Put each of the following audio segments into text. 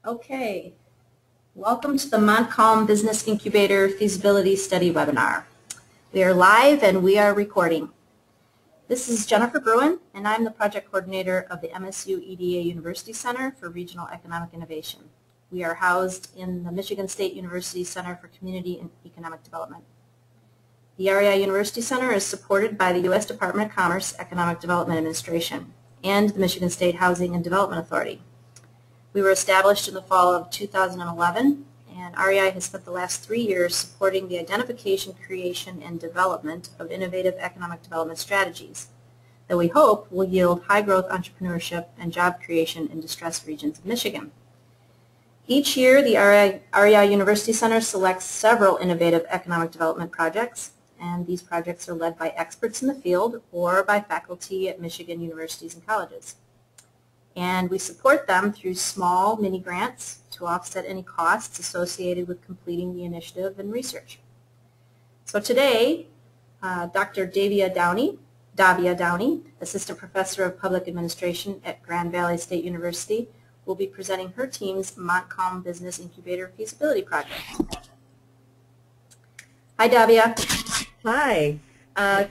Okay, welcome to the Montcalm Business Incubator Feasibility Study webinar. We are live and we are recording. This is Jennifer Bruin and I'm the project coordinator of the MSU EDA University Center for Regional Economic Innovation. We are housed in the Michigan State University Center for Community and Economic Development. The REI University Center is supported by the U.S. Department of Commerce Economic Development Administration and the Michigan State Housing and Development Authority. We were established in the fall of 2011, and REI has spent the last 3 years supporting the identification, creation, and development of innovative economic development strategies that we hope will yield high-growth entrepreneurship and job creation in distressed regions of Michigan. Each year, the REI University Center selects several innovative economic development projects, and these projects are led by experts in the field or by faculty at Michigan universities and colleges. And we support them through small mini grants to offset any costs associated with completing the initiative and research. So today, Dr. Davia Cox-Downey, Assistant Professor of Public Administration at Grand Valley State University, will be presenting her team's Montcalm Business Incubator Feasibility Project. Hi, Davia. Hi.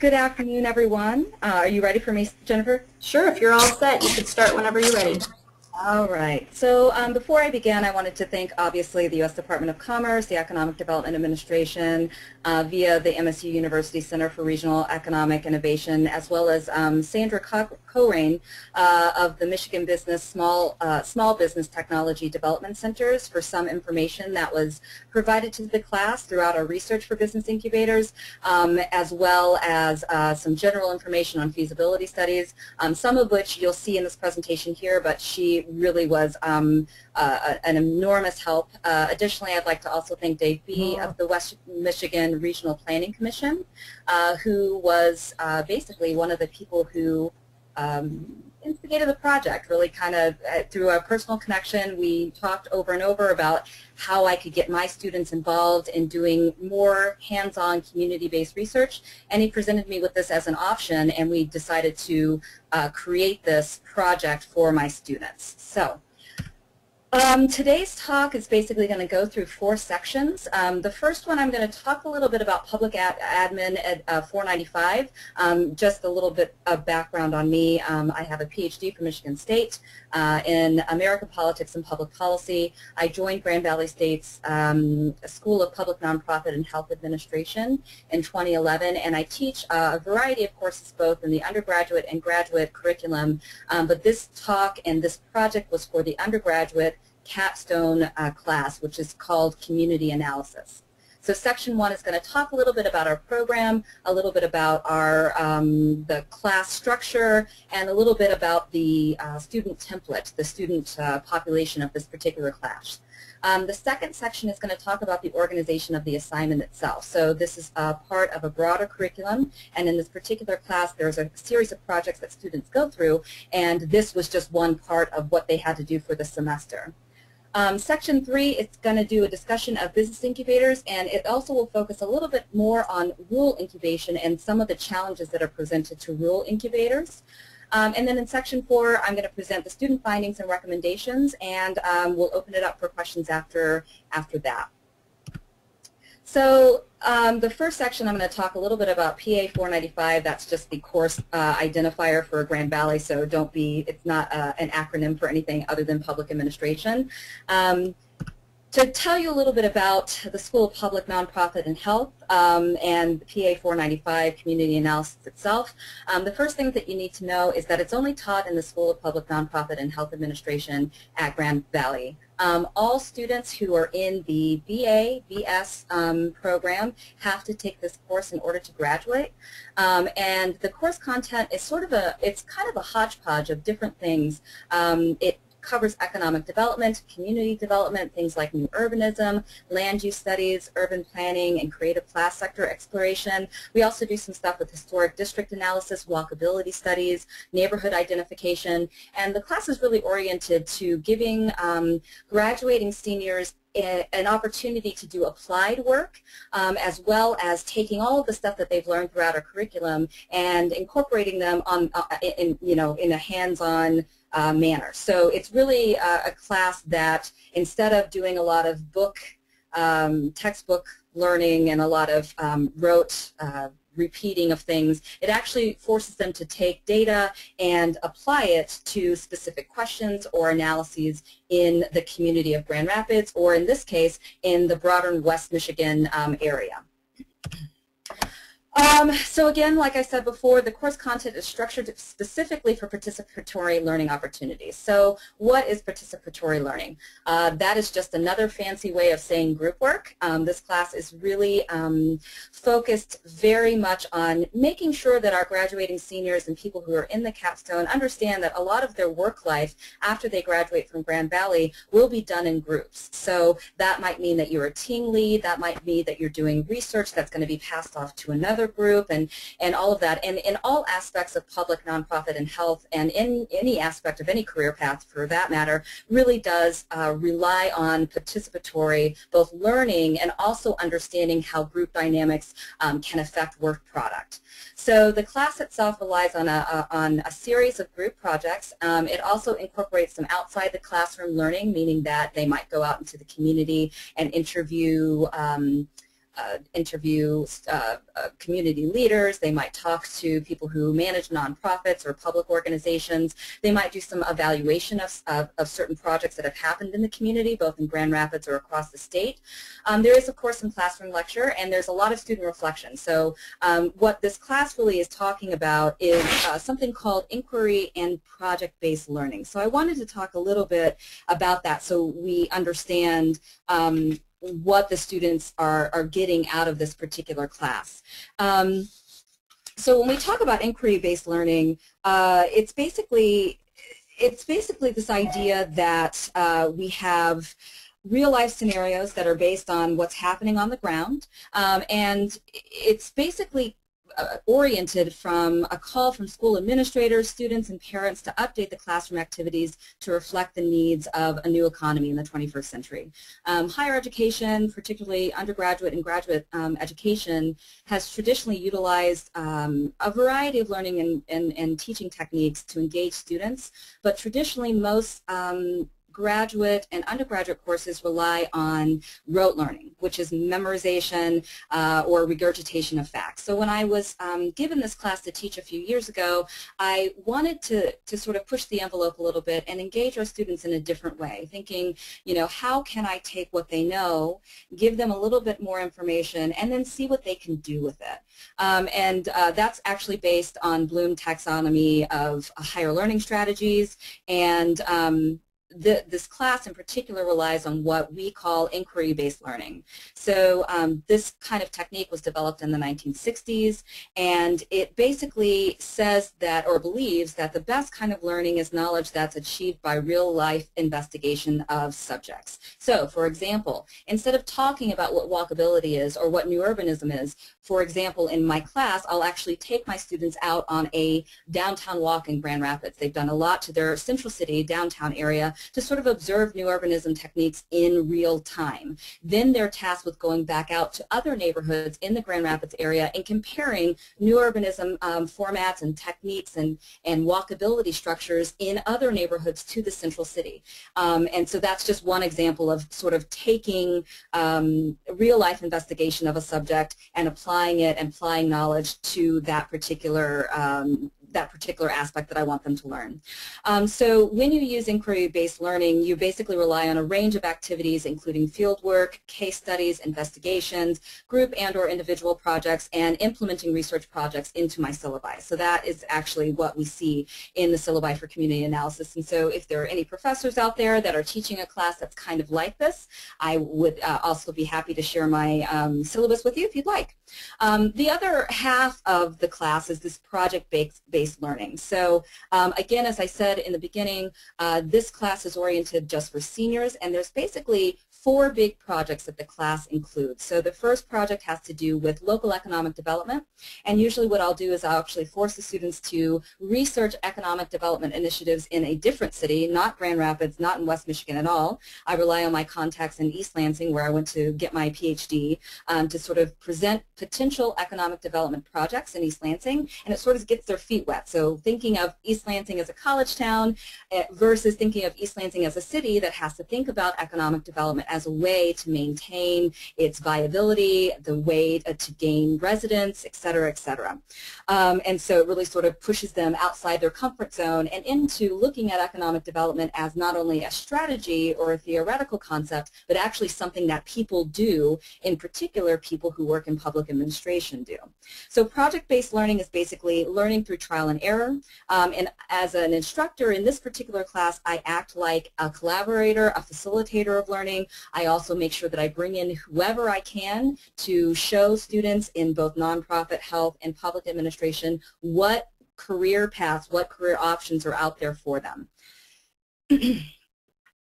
Good afternoon, everyone. Are you ready for me, Jennifer? Sure. If you're all set, you can start whenever you're ready. All right. So before I begin, I wanted to thank, obviously, the U.S. Department of Commerce, the Economic Development Administration, via the MSU University Center for Regional Economic Innovation, as well as Sandra Corain of the Michigan Business Small Business Technology Development Centers for some information that was provided to the class throughout our research for business incubators, as well as some general information on feasibility studies, some of which you'll see in this presentation here, but she really was an enormous help. Additionally, I'd like to also thank Dave B. of the West Michigan Regional Planning Commission, who was basically one of the people who instigated the project. Really kind of through a personal connection, we talked over and over about how I could get my students involved in doing more hands-on community-based research, and he presented me with this as an option, and we decided to create this project for my students. So today's talk is basically going to go through 4 sections. The first one, I'm going to talk a little bit about public admin at 495. Just a little bit of background on me. I have a Ph.D. from Michigan State in American Politics and Public Policy. I joined Grand Valley State's School of Public Nonprofit and Health Administration in 2011, and I teach a variety of courses both in the undergraduate and graduate curriculum, but this talk and this project was for the undergraduate capstone class, which is called Community Analysis. So section 1 is going to talk a little bit about our program, a little bit about our the class structure, and a little bit about the student template, the student population of this particular class. The second section is going to talk about the organization of the assignment itself. So this is part of a broader curriculum, and in this particular class there's a series of projects that students go through, and this was just one part of what they had to do for the semester. Section 3 is going to do a discussion of business incubators, and it also will focus a little bit more on rural incubation and some of the challenges that are presented to rural incubators. And then in Section 4, I'm going to present the student findings and recommendations, and we'll open it up for questions after that. So the first section, I'm going to talk a little bit about PA 495. That's just the course identifier for Grand Valley, so don't be, it's not an acronym for anything other than public administration. To tell you a little bit about the School of Public, Nonprofit, and Health and PA 495 Community Analysis itself, the first thing that you need to know is that it's only taught in the School of Public, Nonprofit, and Health Administration at Grand Valley. All students who are in the BA, BS program have to take this course in order to graduate, and the course content is sort of it's kind of a hodgepodge of different things. It covers economic development, community development, things like new urbanism, land use studies, urban planning, and creative class sector exploration. We also do some stuff with historic district analysis, walkability studies, neighborhood identification, and the class is really oriented to giving graduating seniors an opportunity to do applied work, as well as taking all of the stuff that they've learned throughout our curriculum and incorporating them in a hands-on manner. So it's really a class that, instead of doing a lot of textbook learning and a lot of rote repeating of things, it actually forces them to take data and apply it to specific questions or analyses in the community of Grand Rapids, or in this case, in the broader West Michigan area. So again, like I said before, the course content is structured specifically for participatory learning opportunities. So what is participatory learning? That is just another fancy way of saying group work. This class is really focused very much on making sure that our graduating seniors and people who are in the capstone understand that a lot of their work life after they graduate from Grand Valley will be done in groups. So that might mean that you're a team lead, that might mean that you're doing research that's going to be passed off to another group, and all of that. And in all aspects of public, nonprofit, and health, and in any aspect of any career path for that matter, really does rely on participatory, both learning and also understanding how group dynamics can affect work product. So the class itself relies on a series of group projects. It also incorporates some outside the classroom learning, meaning that they might go out into the community and interview community leaders. They might talk to people who manage nonprofits or public organizations. They might do some evaluation of certain projects that have happened in the community, both in Grand Rapids or across the state. There is, of course, some classroom lecture, and there's a lot of student reflection. So what this class really is talking about is something called inquiry and project-based learning. So I wanted to talk a little bit about that so we understand what the students are getting out of this particular class. So when we talk about inquiry-based learning, it's basically this idea that we have real-life scenarios that are based on what's happening on the ground, and it's basically oriented from a call from school administrators, students, and parents to update the classroom activities to reflect the needs of a new economy in the 21st century. Higher education, particularly undergraduate and graduate education, has traditionally utilized a variety of learning and teaching techniques to engage students, but traditionally most graduate and undergraduate courses rely on rote learning, which is memorization or regurgitation of facts. So when I was given this class to teach a few years ago, I wanted to sort of push the envelope a little bit and engage our students in a different way, thinking, you know, how can I take what they know, give them a little bit more information, and then see what they can do with it. That's actually based on Bloom taxonomy of higher learning strategies, and this class in particular relies on what we call inquiry-based learning. So this kind of technique was developed in the 1960s, and it basically says that, or believes that, the best kind of learning is knowledge that's achieved by real-life investigation of subjects. So, for example, instead of talking about what walkability is or what new urbanism is, for example, in my class, I'll actually take my students out on a downtown walk in Grand Rapids. They've done a lot to their central city, downtown area, to sort of observe new urbanism techniques in real time. Then they're tasked with going back out to other neighborhoods in the Grand Rapids area and comparing new urbanism formats and techniques and walkability structures in other neighborhoods to the central city. And so that's just one example of sort of taking real-life investigation of a subject and applying it and applying knowledge to that particular aspect that I want them to learn. So when you use inquiry-based learning, you basically rely on a range of activities, including field work, case studies, investigations, group and or individual projects, and implementing research projects into my syllabi. So that is actually what we see in the syllabi for community analysis. And so if there are any professors out there that are teaching a class that's kind of like this, I would also be happy to share my syllabus with you if you'd like. The other half of the class is this project-based learning. So again, as I said in the beginning, this class is oriented just for seniors, and there's basically 4 big projects that the class includes. So the first project has to do with local economic development, and usually what I'll do is I'll actually force the students to research economic development initiatives in a different city, not Grand Rapids, not in West Michigan at all. I rely on my contacts in East Lansing, where I went to get my PhD, to sort of present potential economic development projects in East Lansing, and it sort of gets their feet wet. So thinking of East Lansing as a college town versus thinking of East Lansing as a city that has to think about economic development as a way to maintain its viability, the way to gain residents, et cetera, et cetera. And so it really sort of pushes them outside their comfort zone and into looking at economic development as not only a strategy or a theoretical concept, but actually something that people do, in particular people who work in public administration do. So project-based learning is basically learning through trial and error. And as an instructor in this particular class, I act like a collaborator, a facilitator of learning. I also make sure that I bring in whoever I can to show students in both nonprofit, health, and public administration what career paths, what career options are out there for them.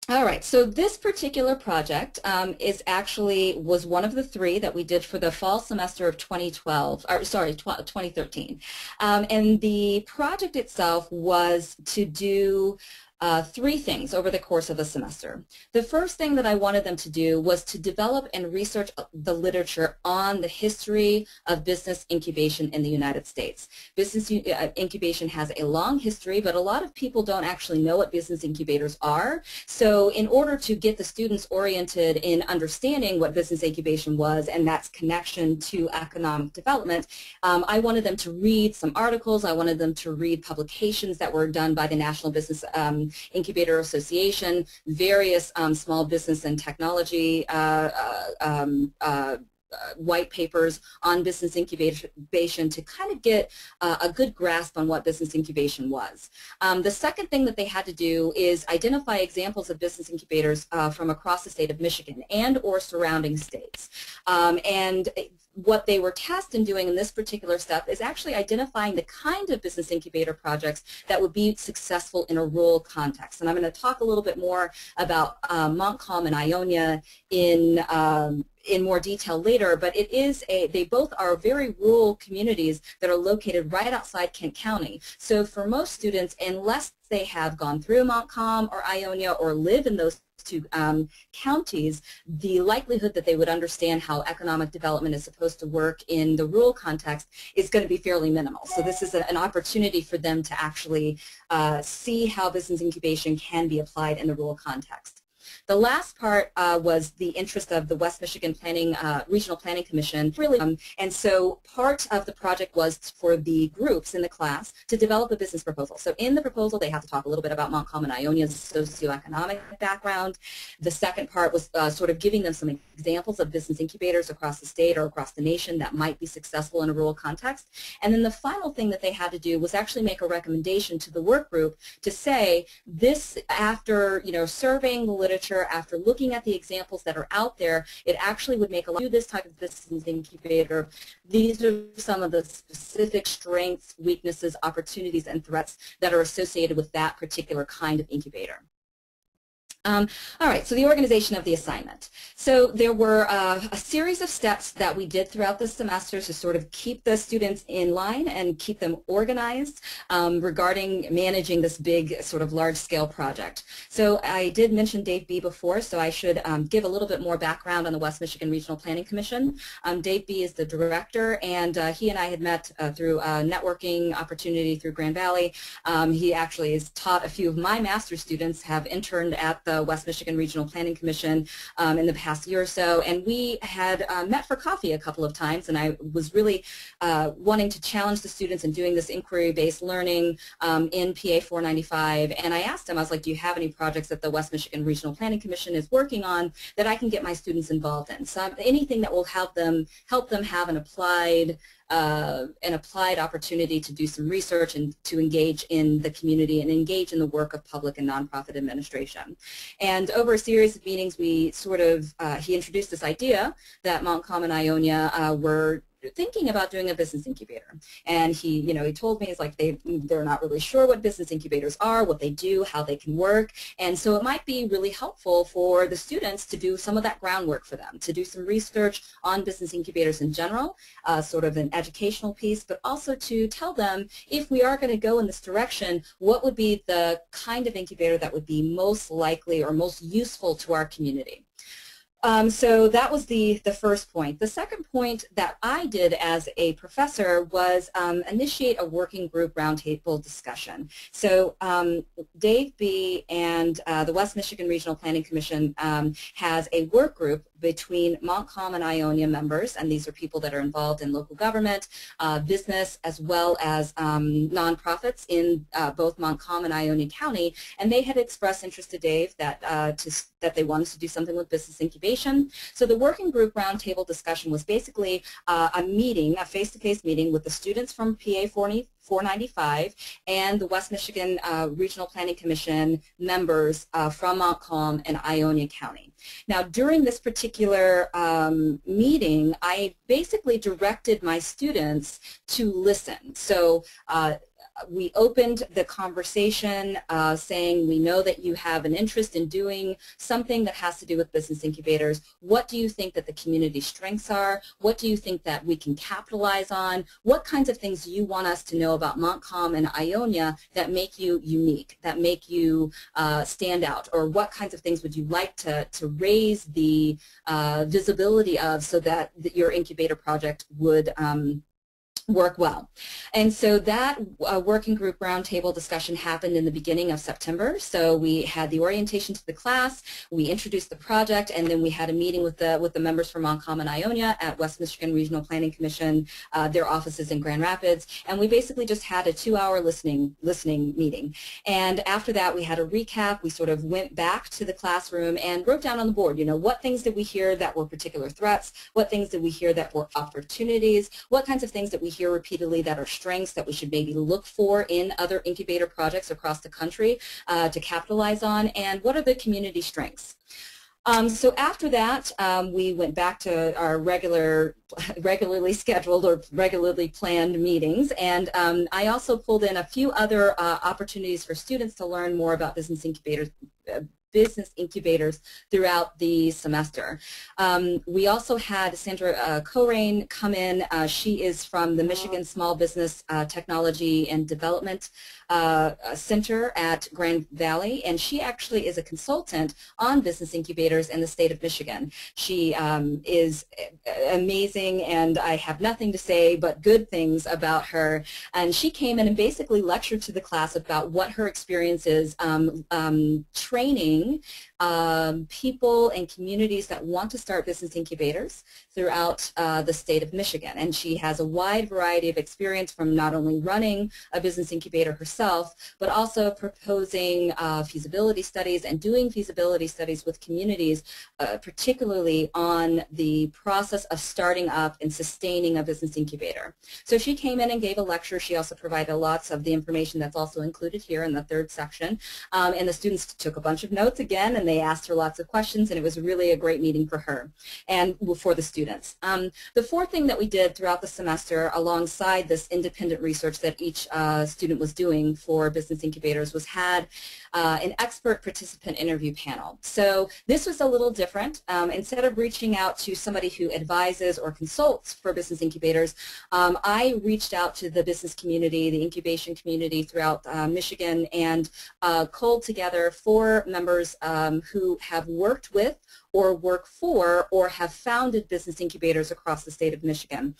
All right, so this particular project was one of the 3 that we did for the fall semester of 2013. And the project itself was to do 3 things over the course of a semester. The first thing that I wanted them to do was to develop and research the literature on the history of business incubation in the United States. Business incubation has a long history, but a lot of people don't actually know what business incubators are. So in order to get the students oriented in understanding what business incubation was and that's connection to economic development, I wanted them to read some articles. I wanted them to read publications that were done by the National Business Incubator Association, various small business and technology white papers on business incubation to kind of get a good grasp on what business incubation was. The second thing that they had to do is identify examples of business incubators from across the state of Michigan and or surrounding states. And what they were tasked in doing in this particular step is actually identifying the kind of business incubator projects that would be successful in a rural context. And I'm going to talk a little bit more about Montcalm and Ionia in more detail later, but they both are very rural communities that are located right outside Kent County. So for most students, unless they have gone through Montcalm or Ionia or live in those 2 counties, the likelihood that they would understand how economic development is supposed to work in the rural context is going to be fairly minimal. So this is an opportunity for them to actually see how business incubation can be applied in the rural context. The last part was the interest of the West Michigan Regional Planning Commission. And so part of the project was for the groups in the class to develop a business proposal. So in the proposal, they have to talk a little bit about Montcalm and Ionia's socioeconomic background. The second part was sort of giving them some examples of business incubators across the state or across the nation that might be successful in a rural context. And then the final thing that they had to do was actually make a recommendation to the work group to say this, after surveying the literature, after looking at the examples that are out there, it actually would make a lot of this type of business incubator. These are some of the specific strengths, weaknesses, opportunities, and threats that are associated with that particular kind of incubator. All right, so the organization of the assignment. So there were a series of steps that we did throughout the semester to sort of keep the students in line and keep them organized regarding managing this big sort of large-scale project. So I did mention Dave B. before, so I should give a little bit more background on the West Michigan Regional Planning Commission. Dave B. is the director, and he and I had met through a networking opportunity through Grand Valley. He actually has taught a few of my master's students, have interned at the West Michigan Regional Planning Commission in the past year or so, and we had met for coffee a couple of times, and I was really wanting to challenge the students in doing this inquiry-based learning in PA 495, and I asked him, I was like, do you have any projects that the West Michigan Regional Planning Commission is working on that I can get my students involved in? So anything that will help them have an applied opportunity to do some research and to engage in the community and engage in the work of public and nonprofit administration. And over a series of meetings, we sort of, he introduced this idea that Montcalm and Ionia were thinking about doing a business incubator. And he, he told me, he's like, they're not really sure what business incubators are, what they do, how they can work. And so it might be really helpful for the students to do some of that groundwork for them, to do some research on business incubators in general, sort of an educational piece, but also to tell them, if we are going to go in this direction, what would be the kind of incubator that would be most likely or most useful to our community. So that was the first point. The second point that I did as a professor was initiate a working group roundtable discussion. So Dave B. and the West Michigan Regional Planning Commission has a work group between Montcalm and Ionia members, and these are people that are involved in local government, business, as well as nonprofits in both Montcalm and Ionia County, and they had expressed interest to Dave that that they wanted to do something with business incubation. So the working group roundtable discussion was basically a meeting, a face-to-face meeting with the students from PA 495 and the West Michigan Regional Planning Commission members from Montcalm and Ionia County. Now, during this particular meeting, I basically directed my students to listen. So we opened the conversation saying, we know that you have an interest in doing something that has to do with business incubators. What do you think that the community strengths are? What do you think that we can capitalize on? What kinds of things do you want us to know about Montcalm and Ionia that make you unique, that make you stand out? Or what kinds of things would you like to raise the visibility of so that your incubator project would work well? And so that working group roundtable discussion happened in the beginning of September. So we had the orientation to the class, we introduced the project, and then we had a meeting with the members from Montcalm and Ionia at West Michigan Regional Planning Commission, their offices in Grand Rapids, and we basically just had a 2-hour listening meeting. And after that, we had a recap. We sort of went back to the classroom and wrote down on the board, what things did we hear that were particular threats? What things did we hear that were opportunities? What kinds of things that we hear repeatedly that are strengths that we should maybe look for in other incubator projects across the country to capitalize on, and what are the community strengths? So after that, we went back to our regularly scheduled or regularly planned meetings, and I also pulled in a few other opportunities for students to learn more about business incubators throughout the semester. We also had Sandra Corain come in. She is from the Michigan Small Business Technology and Development Center at Grand Valley, and she actually is a consultant on business incubators in the state of Michigan. She is amazing, and I have nothing to say but good things about her. And she came in and basically lectured to the class about what her experience is training people and communities that want to start business incubators throughout the state of Michigan. And she has a wide variety of experience from not only running a business incubator herself, but also proposing feasibility studies and doing feasibility studies with communities, particularly on the process of starting up and sustaining a business incubator. So she came in and gave a lecture. She also provided lots of the information that's also included here in the third section. And the students took a bunch of notes again, and they asked her lots of questions, and it was really a great meeting for her and for the students. The fourth thing that we did throughout the semester, alongside this independent research that each student was doing for business incubators, was had an expert participant interview panel. So this was a little different. Instead of reaching out to somebody who advises or consults for business incubators, I reached out to the business community, the incubation community throughout Michigan, and culled together 4 members who have worked with or work for or have founded business incubators across the state of Michigan.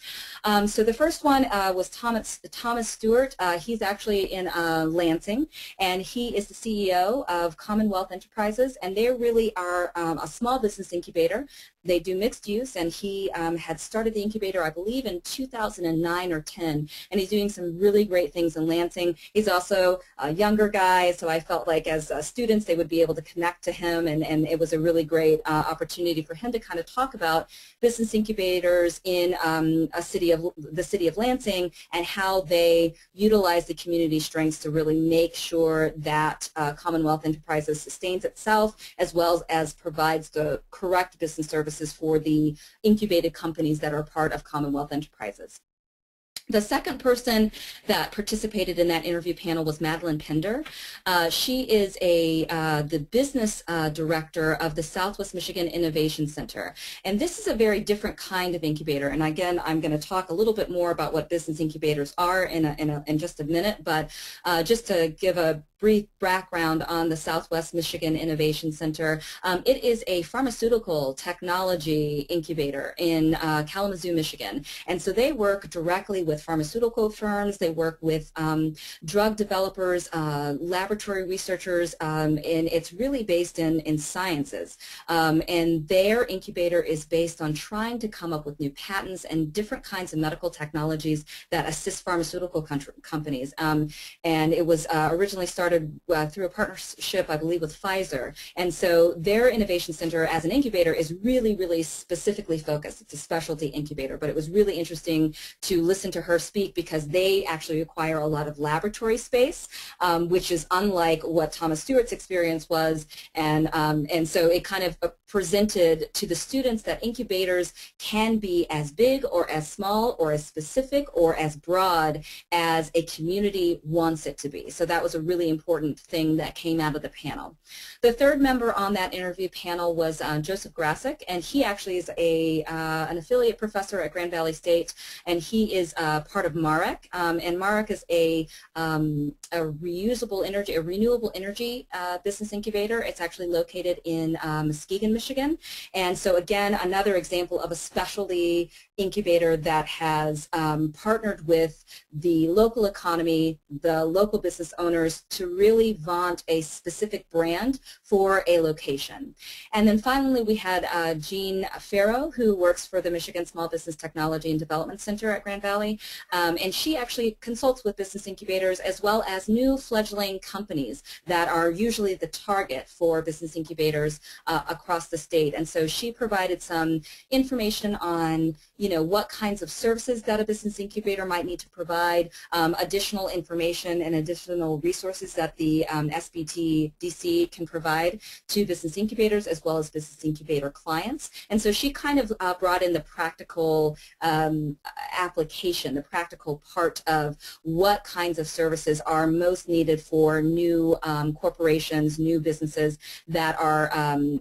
So the first one was Thomas Stewart. He's actually in Lansing, and he is the CEO of Commonwealth Enterprises, and they really are a small business incubator. They do mixed use, and he had started the incubator, I believe, in 2009 or 10, and he's doing some really great things in Lansing. He's also a younger guy, so I felt like as students they would be able to connect to him, and it was a really great opportunity for him to kind of talk about business incubators in the city of Lansing and how they utilize the community strengths to really make sure that Commonwealth Enterprises sustains itself, as well as provides the correct business services for the incubated companies that are part of Commonwealth Enterprises. The second person that participated in that interview panel was Madeline Pender. She is the business director of the Southwest Michigan Innovation Center. And this is a very different kind of incubator. And again, I'm going to talk a little bit more about what business incubators are in just a minute, but just to give a brief background on the Southwest Michigan Innovation Center. It is a pharmaceutical technology incubator in Kalamazoo, Michigan. And so they work directly with pharmaceutical firms, they work with drug developers, laboratory researchers, and it's really based in sciences. And their incubator is based on trying to come up with new patents and different kinds of medical technologies that assist pharmaceutical companies. And it was originally started through a partnership, I believe, with Pfizer. And so their innovation center as an incubator is really, really specifically focused. It's a specialty incubator, but it was really interesting to listen to her speak because they actually require a lot of laboratory space, which is unlike what Thomas Stewart's experience was. And so it kind of presented to the students that incubators can be as big or as small or as specific or as broad as a community wants it to be. So that was a really important thing that came out of the panel. The third member on that interview panel was Joseph Grasick, and he actually is an affiliate professor at Grand Valley State, and he is part of MAREC, and MAREC is a renewable energy business incubator. It's actually located in Muskegon, Michigan, and so again, another example of a specialty incubator that has partnered with the local economy, the local business owners to really vaunt a specific brand for a location. And then finally we had Jean Farrow, who works for the Michigan Small Business Technology and Development Center at Grand Valley, and she actually consults with business incubators as well as new fledgling companies that are usually the target for business incubators across the state. And so she provided some information on, you know, what kinds of services that a business incubator might need to provide, additional information and additional resources that the SBTDC can provide to business incubators as well as business incubator clients. And so she kind of brought in the practical application, the practical part of what kinds of services are most needed for new corporations, new businesses that are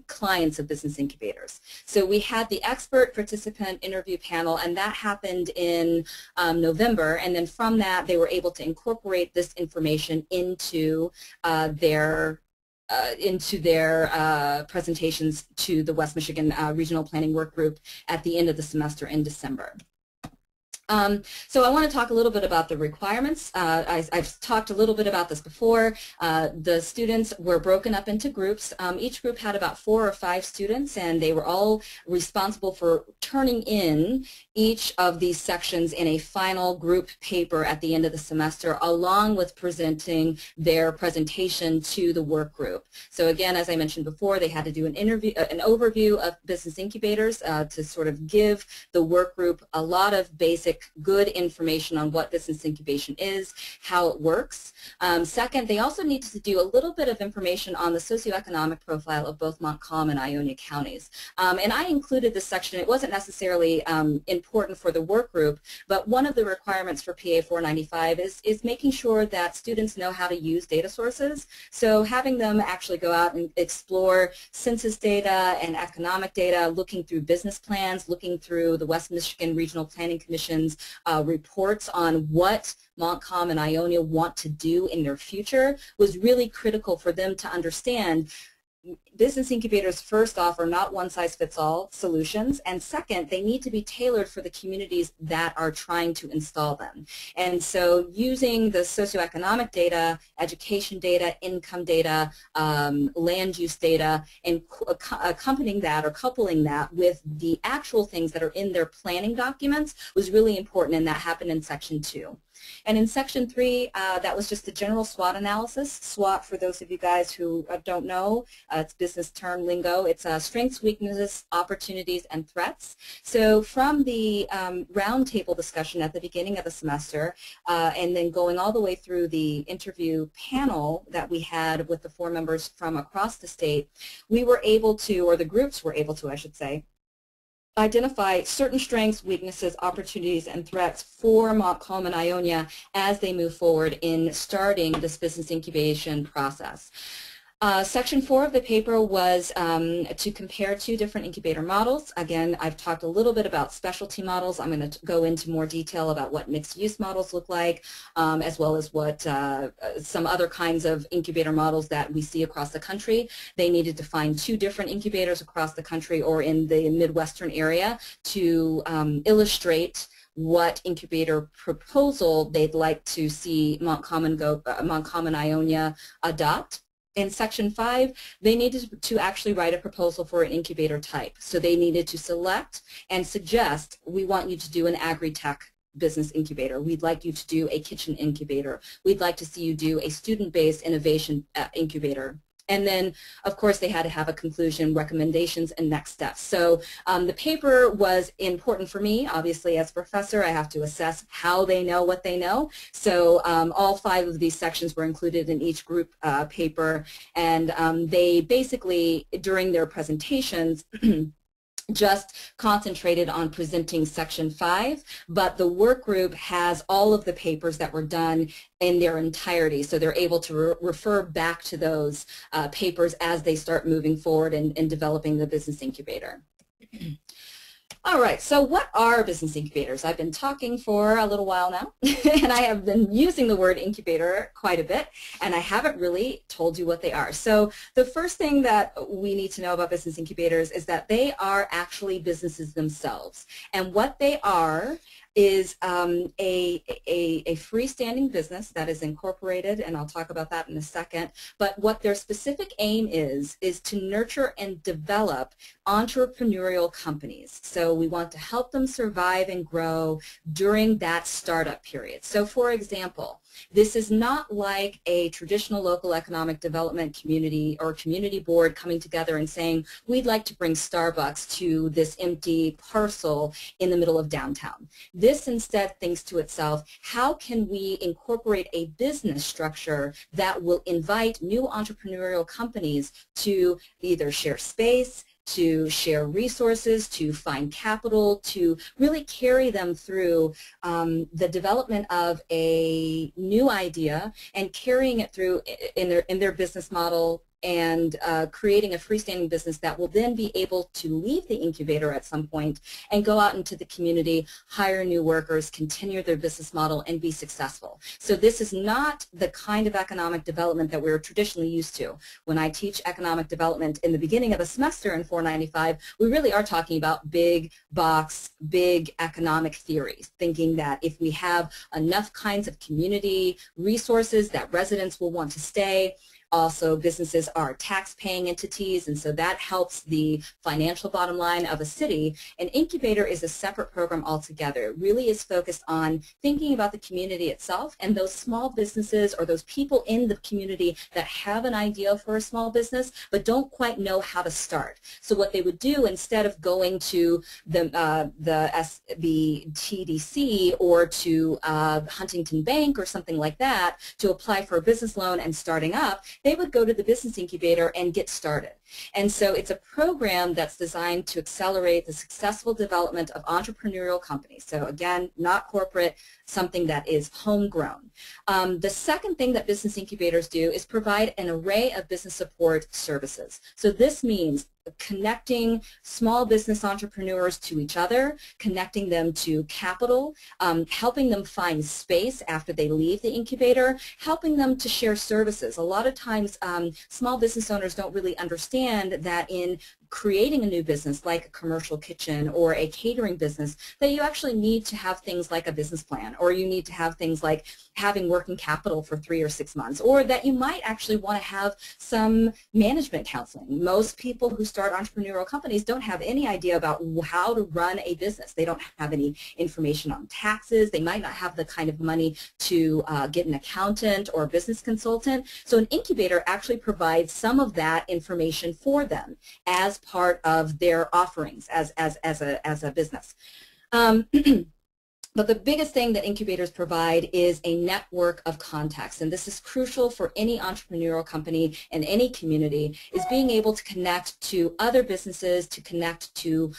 clients of business incubators. So we had the expert participant interview panel, and that happened in November, and then from that they were able to incorporate this information into their presentations to the West Michigan Regional Planning Work Group at the end of the semester in December. So I want to talk a little bit about the requirements. I've talked a little bit about this before. The students were broken up into groups. Each group had about 4 or 5 students, and they were all responsible for turning in each of these sections in a final group paper at the end of the semester, along with presenting their presentation to the work group. So again, as I mentioned before, they had to do an overview of business incubators to sort of give the work group a lot of basic good information on what business incubation is, how it works. Second, they also needed to do a little bit of information on the socioeconomic profile of both Montcalm and Ionia counties. And I included this section. It wasn't necessarily important for the work group, but one of the requirements for PA 495 is making sure that students know how to use data sources. So having them actually go out and explore census data and economic data, looking through business plans, looking through the West Michigan Regional Planning Commission's reports on what Montcalm and Ionia want to do in their future was really critical for them to understand. Business incubators, first off, are not one-size-fits-all solutions, and second, they need to be tailored for the communities that are trying to install them. And so using the socioeconomic data, education data, income data, land use data, and accompanying that or coupling that with the actual things that are in their planning documents was really important, and that happened in Section 2. And in section 3, that was just a general SWOT analysis. SWOT, for those of you guys who don't know, it's business term lingo. It's strengths, weaknesses, opportunities, and threats. So from the roundtable discussion at the beginning of the semester, and then going all the way through the interview panel that we had with the 4 members from across the state, we were able to, or the groups were able to, I should say, identify certain strengths, weaknesses, opportunities, and threats for Montcalm and Ionia as they move forward in starting this business incubation process. Section 4 of the paper was to compare 2 different incubator models. Again, I've talked a little bit about specialty models. I'm going to go into more detail about what mixed-use models look like, as well as what some other kinds of incubator models that we see across the country. They needed to find 2 different incubators across the country or in the Midwestern area to illustrate what incubator proposal they'd like to see Montcalm and Ionia adopt. In section 5, they needed to actually write a proposal for an incubator type. So they needed to select and suggest, we want you to do an agri-tech business incubator. We'd like you to do a kitchen incubator. We'd like to see you do a student-based innovation incubator. And then, of course, they had to have a conclusion, recommendations, and next steps. So the paper was important for me. Obviously, as a professor, I have to assess how they know what they know. So all 5 of these sections were included in each group paper. And they basically, during their presentations, just concentrated on presenting section 5, but the work group has all of the papers that were done in their entirety, so they're able to refer back to those papers as they start moving forward and developing the business incubator. All right, so what are business incubators? I've been talking for a little while now, and I have been using the word incubator quite a bit, and I haven't really told you what they are. So the first thing that we need to know about business incubators is that they are actually businesses themselves. And what they are is a freestanding business that is incorporated, and I'll talk about that in a second, but what their specific aim is to nurture and develop entrepreneurial companies. So we want to help them survive and grow during that startup period. So for example, this is not like a traditional local economic development community or community board coming together and saying, we'd like to bring Starbucks to this empty parcel in the middle of downtown. This instead thinks to itself, how can we incorporate a business structure that will invite new entrepreneurial companies to either share space, to share resources, to find capital, to really carry them through the development of a new idea and carrying it through in their business model and creating a freestanding business that will then be able to leave the incubator at some point and go out into the community, hire new workers, continue their business model, and be successful. So this is not the kind of economic development that we're traditionally used to. When I teach economic development in the beginning of the semester in 495, we really are talking about big box, big economic theories, thinking that if we have enough kinds of community resources that residents will want to stay. Also, businesses are tax-paying entities, and so that helps the financial bottom line of a city. An incubator is a separate program altogether. It really is focused on thinking about the community itself and those small businesses or those people in the community that have an idea for a small business but don't quite know how to start. So what they would do, instead of going to the TDC or to Huntington Bank or something like that to apply for a business loan and starting up, they would go to the business incubator and get started. And so it's a program that's designed to accelerate the successful development of entrepreneurial companies. So again, not corporate, something that is homegrown. The second thing that business incubators do is provide an array of business support services. So this means connecting small business entrepreneurs to each other, connecting them to capital, helping them find space after they leave the incubator, helping them to share services. A lot of times small business owners don't really understand that in creating a new business like a commercial kitchen or a catering business, that you actually need to have things like a business plan, or you need to have things like having working capital for 3 or 6 months, or that you might actually want to have some management counseling. Most people who start entrepreneurial companies don't have any idea about how to run a business. They don't have any information on taxes. They might not have the kind of money to get an accountant or a business consultant. So an incubator actually provides some of that information for them as part of their offerings as a business. But the biggest thing that incubators provide is a network of contacts, and this is crucial for any entrepreneurial company and any community, is being able to connect to other businesses, to connect to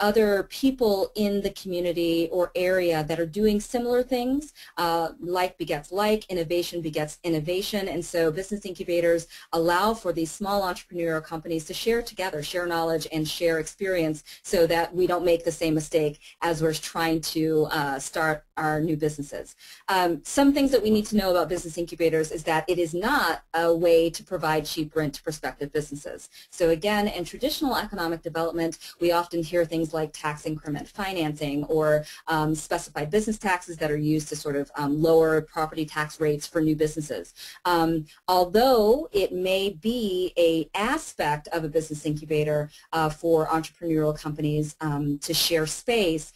other people in the community or area that are doing similar things. Like begets like, innovation begets innovation, and so business incubators allow for these small entrepreneurial companies to share together, share knowledge and share experience, so that we don't make the same mistake as we're trying to start our new businesses. Some things that we need to know about business incubators is that it is not a way to provide cheap rent to prospective businesses. So again, in traditional economic development, we often hear things like tax increment financing, or specified business taxes that are used to sort of lower property tax rates for new businesses. Although it may be an aspect of a business incubator for entrepreneurial companies to share space,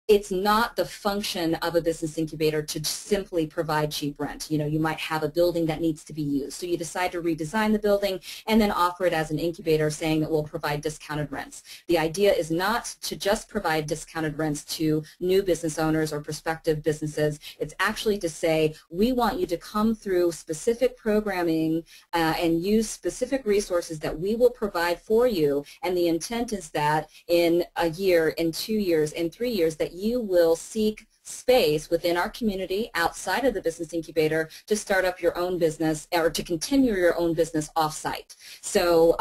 it's not the function of a business incubator to simply provide cheap rent. You know, you might have a building that needs to be used, so you decide to redesign the building and then offer it as an incubator, saying that we'll provide discounted rents. The idea is not to just provide discounted rents to new business owners or prospective businesses. It's actually to say, we want you to come through specific programming and use specific resources that we will provide for you, and the intent is that in a year, in 2 years, in 3 years, that you will seek space within our community outside of the business incubator to start up your own business or to continue your own business off-site. So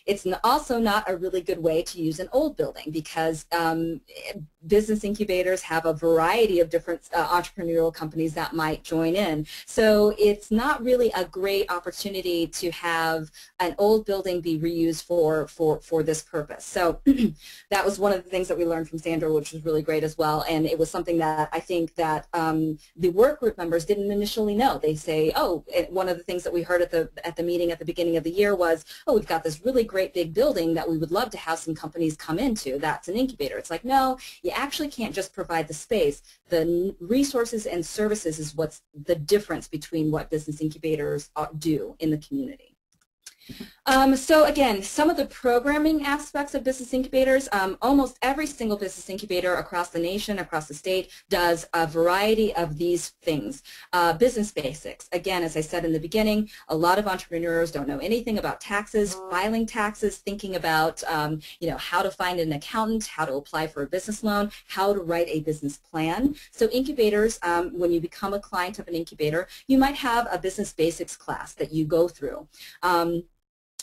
it's also not a really good way to use an old building, because business incubators have a variety of different entrepreneurial companies that might join in. So it's not really a great opportunity to have an old building be reused for this purpose. So that was one of the things that we learned from Sandra, which was really great as well, and it was something that I think that the work group members didn't initially know. They say, oh, one of the things that we heard at the meeting at the beginning of the year was, oh, we've got this really great big building that we would love to have some companies come into. That's an incubator. It's like, no, you actually can't just provide the space. The resources and services is what's the difference between what business incubators do in the community. So again, some of the programming aspects of business incubators, almost every single business incubator across the nation, across the state, does a variety of these things. Business basics, again, as I said in the beginning, a lot of entrepreneurs don't know anything about taxes, filing taxes, thinking about you know, how to find an accountant, how to apply for a business loan, how to write a business plan. So incubators, when you become a client of an incubator, you might have a business basics class that you go through.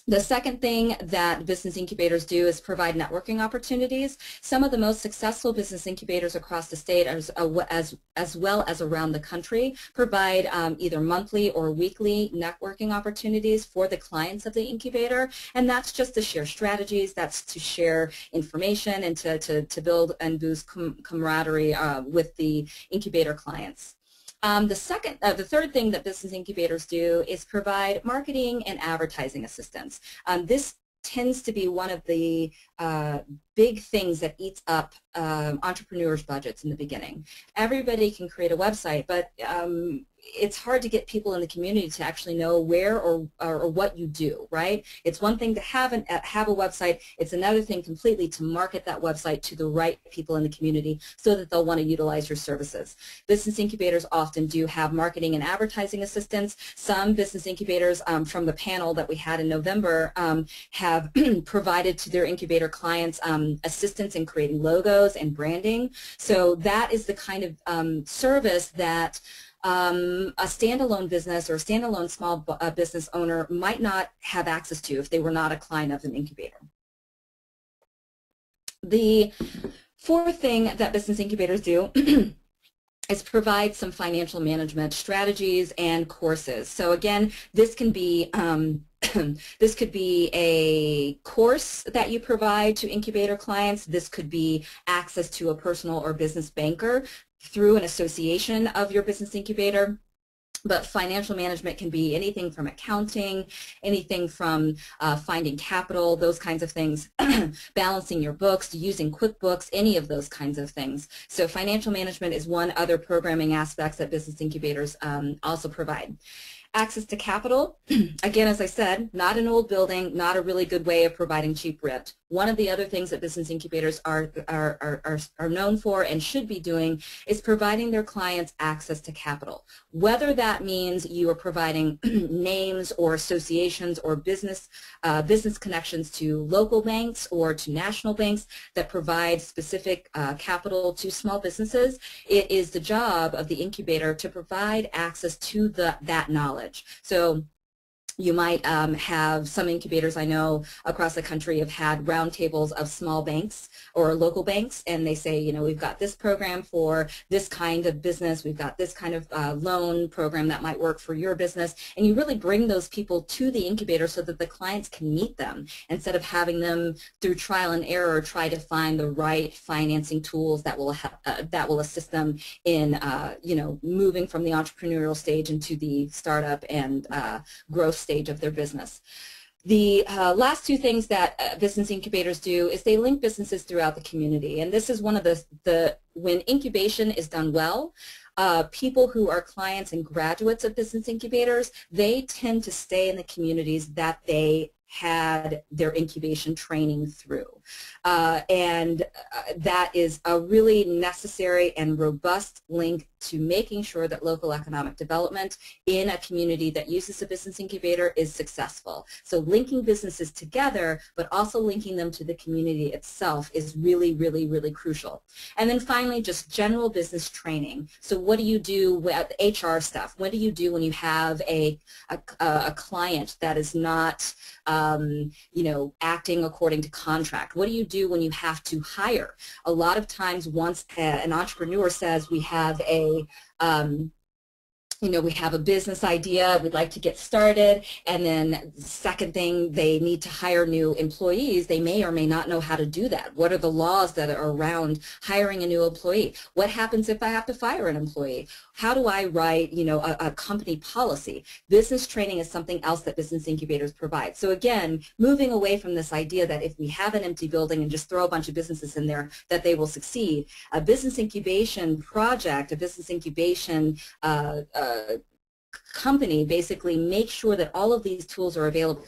The second thing that business incubators do is provide networking opportunities. Some of the most successful business incubators across the state, as well as around the country, provide either monthly or weekly networking opportunities for the clients of the incubator, and that's just to share strategies, that's to share information, and to build and boost camaraderie with the incubator clients. The third thing that business incubators do is provide marketing and advertising assistance. This tends to be one of the big things that eats up entrepreneurs' budgets in the beginning. Everybody can create a website, but it's hard to get people in the community to actually know where or what you do, right? It's one thing to have a website. It's another thing completely to market that website to the right people in the community so that they'll want to utilize your services. Business incubators often do have marketing and advertising assistance. Some business incubators from the panel that we had in November have provided to their incubator clients assistance in creating logos and branding. So that is the kind of service that a standalone business or a standalone small business owner might not have access to if they were not a client of an incubator. The fourth thing that business incubators do is provide some financial management strategies and courses. So again, this can be This could be a course that you provide to incubator clients. This could be access to a personal or business banker through an association of your business incubator. But financial management can be anything from accounting, anything from finding capital, those kinds of things, balancing your books, using QuickBooks, any of those kinds of things. So financial management is one other programming aspect that business incubators also provide. Access to capital, again, as I said, not an old building, not a really good way of providing cheap rent. One of the other things that business incubators are known for and should be doing is providing their clients access to capital. Whether that means you are providing names or associations or business connections to local banks or to national banks that provide specific capital to small businesses, it is the job of the incubator to provide access to that knowledge. So you might have some incubators I know across the country have had roundtables of small banks or local banks, and they say, you know, we've got this program for this kind of business, we've got this kind of loan program that might work for your business, and you really bring those people to the incubator so that the clients can meet them instead of having them through trial and error try to find the right financing tools that will assist them in you know, moving from the entrepreneurial stage into the startup and growth stage of their business. The last two things that business incubators do is they link businesses throughout the community, and this is one of when incubation is done well, people who are clients and graduates of business incubators, they tend to stay in the communities that they had their incubation training through. And that is a really necessary and robust link to making sure that local economic development in a community that uses a business incubator is successful. So linking businesses together, but also linking them to the community itself is really, really, really crucial. And then finally, just general business training. So what do you do with HR stuff? What do you do when you have a client that is not you know, acting according to contract? What do you do when you have to hire? A lot of times once an entrepreneur says we have a you know, we have a business idea, we'd like to get started, and then the second thing, they need to hire new employees. They may or may not know how to do that. What are the laws that are around hiring a new employee? What happens if I have to fire an employee? How do I write, you know, a company policy? Business training is something else that business incubators provide. So again, moving away from this idea that if we have an empty building and just throw a bunch of businesses in there, that they will succeed. A business incubation project, a business incubation company basically makes sure that all of these tools are available.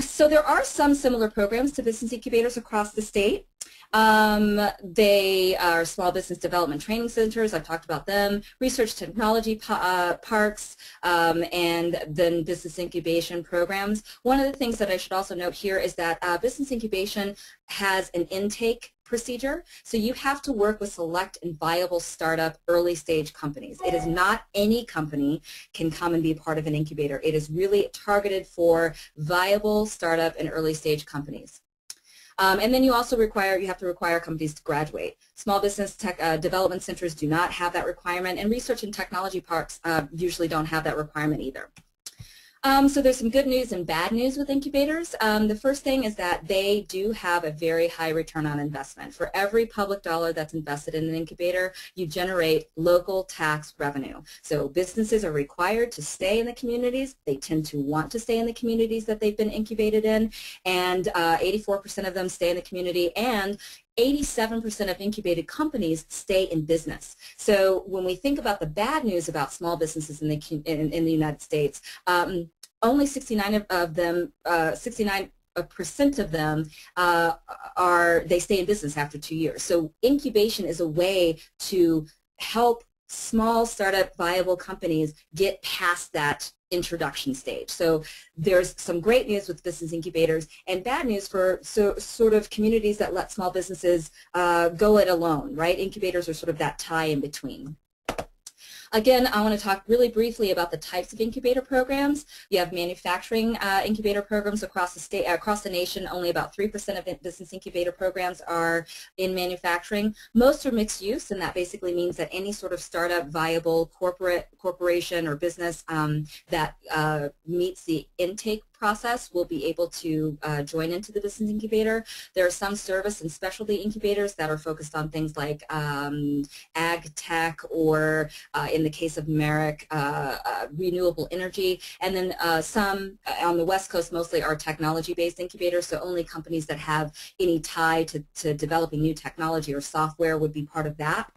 So there are some similar programs to business incubators across the state. They are small business development training centers. I've talked about them. Research technology parks, and then business incubation programs. One of the things that I should also note here is that business incubation has an intake procedure. So you have to work with select and viable startup early stage companies. It is not any company can come and be part of an incubator. It is really targeted for viable startup and early stage companies. And then you also have to require companies to graduate. Small business development centers do not have that requirement, and research and technology parks usually don't have that requirement either. So there's some good news and bad news with incubators. The first thing is that they do have a very high return on investment. For every public dollar that's invested in an incubator, you generate local tax revenue. So businesses are required to stay in the communities. They tend to want to stay in the communities that they've been incubated in, and 84% of them stay in the community, and 87% of incubated companies stay in business. So when we think about the bad news about small businesses in the United States, only 69% of them they stay in business after 2 years. So incubation is a way to help small startup viable companies get past that introduction stage. So there's some great news with business incubators and bad news for sort of communities that let small businesses go it alone, right? Incubators are sort of that tie in between. Again, I want to talk really briefly about the types of incubator programs. You have manufacturing incubator programs across the state, across the nation. Only about 3% of business incubator programs are in manufacturing. Most are mixed use, and that basically means that any sort of startup, viable corporation or business that meets the intake process will be able to join into the business incubator. There are some service and specialty incubators that are focused on things like ag tech, or in the case of Merrick, renewable energy, and then some on the West Coast mostly are technology-based incubators, so only companies that have any tie to developing new technology or software would be part of that.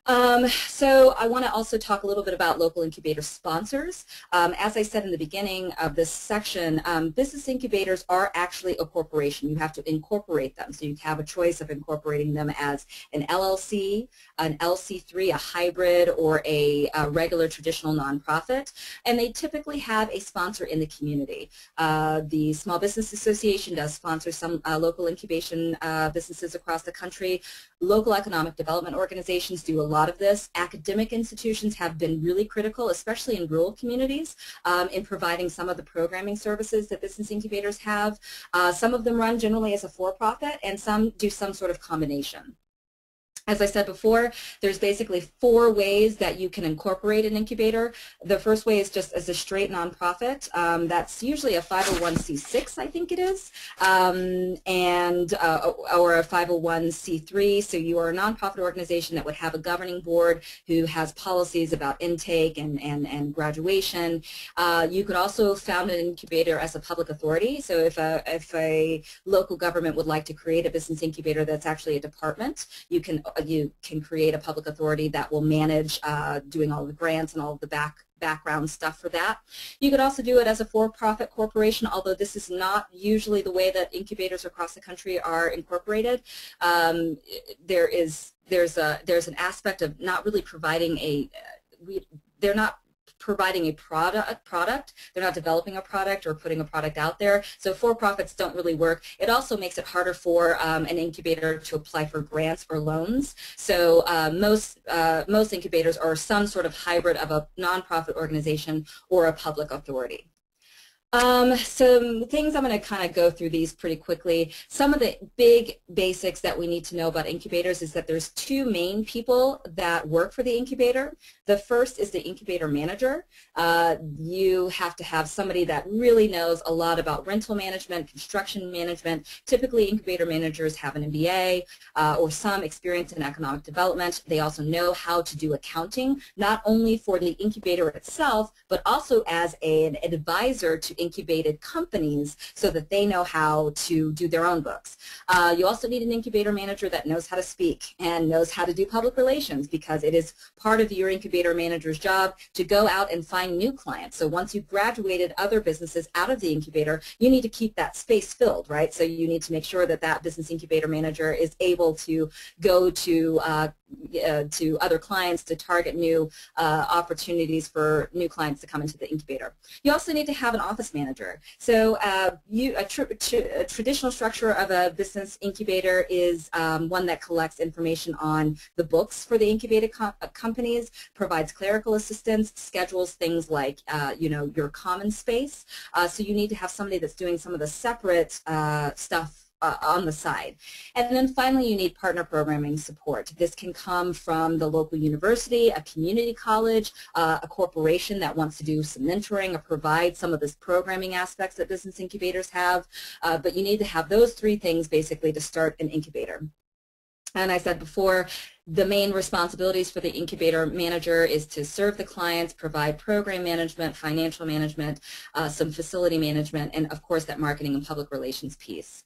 So I want to also talk a little bit about local incubator sponsors. As I said in the beginning of this section, business incubators are actually a corporation. You have to incorporate them. So you have a choice of incorporating them as an LLC, an LC3, a hybrid, or a regular traditional nonprofit. And they typically have a sponsor in the community. The Small Business Association does sponsor some local incubation businesses across the country. Local economic development organizations do a lot of this. Academic institutions have been really critical, especially in rural communities, in providing some of the programming services that business incubators have. Some of them run generally as a for-profit, and some do some sort of combination. As I said before, there's basically 4 ways that you can incorporate an incubator. The first way is just as a straight nonprofit. That's usually a 501c6, I think it is, or a 501c3. So you are a nonprofit organization that would have a governing board who has policies about intake and graduation. You could also found an incubator as a public authority. So if a local government would like to create a business incubator that's actually a department, you can create a public authority that will manage doing all the grants and all of the background stuff for that. You could also do it as a for-profit corporation, although this is not usually the way that incubators across the country are incorporated. There's an aspect of not really providing they're not providing a product. They're not developing a product or putting a product out there. So for-profits don't really work. It also makes it harder for an incubator to apply for grants or loans. So most incubators are some sort of hybrid of a nonprofit organization or a public authority. Some things, I'm going to kind of go through these pretty quickly. Some of the big basics that we need to know about incubators is that there's 2 main people that work for the incubator. The first is the incubator manager. You have to have somebody that really knows a lot about rental management, construction management. Typically, incubator managers have an MBA or some experience in economic development. They also know how to do accounting, not only for the incubator itself, but also as an advisor to incubated companies so that they know how to do their own books. You also need an incubator manager that knows how to speak and knows how to do public relations, because it is part of your incubator manager's job to go out and find new clients. So once you've graduated other businesses out of the incubator, you need to keep that space filled, right? So you need to make sure that that business incubator manager is able to go to other clients to target new opportunities for new clients to come into the incubator. You also need to have an office manager. So a traditional structure of a business incubator is one that collects information on the books for the incubated companies, provides clerical assistance, schedules things like your common space. So you need to have somebody that's doing some of the separate stuff on the side. And then finally, you need partner programming support. This can come from the local university, a community college, a corporation that wants to do some mentoring or provide some of this programming aspects that business incubators have. But you need to have those 3 things basically to start an incubator. And I said before, the main responsibilities for the incubator manager is to serve the clients, provide program management, financial management, some facility management, and of course that marketing and public relations piece.